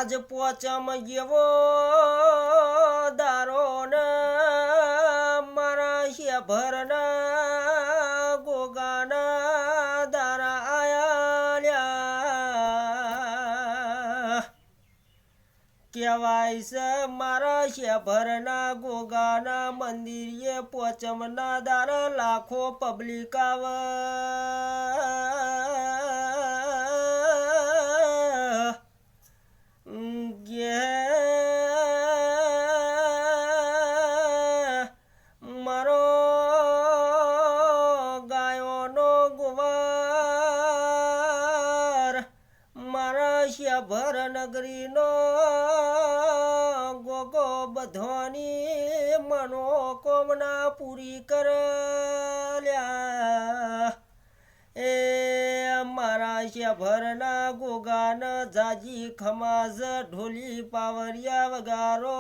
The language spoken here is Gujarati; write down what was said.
આજ પોચમ જેવો દારો ને મારા શેભરના ગોગાના દારા આયા કહેવાય છે મારા શેભરના ગોગાના મંદિરે પોચમના દારા લાખો પબ્લિક આવે મારો ગાયોનો ગુવાર મારા શેભર નગરીનો ગોગો બધોની મનોકામના પૂરી કર્યા એ મારા શેભરના ગોગાન જાજી ખમાજ ઢોલી પાવરિયા વગારો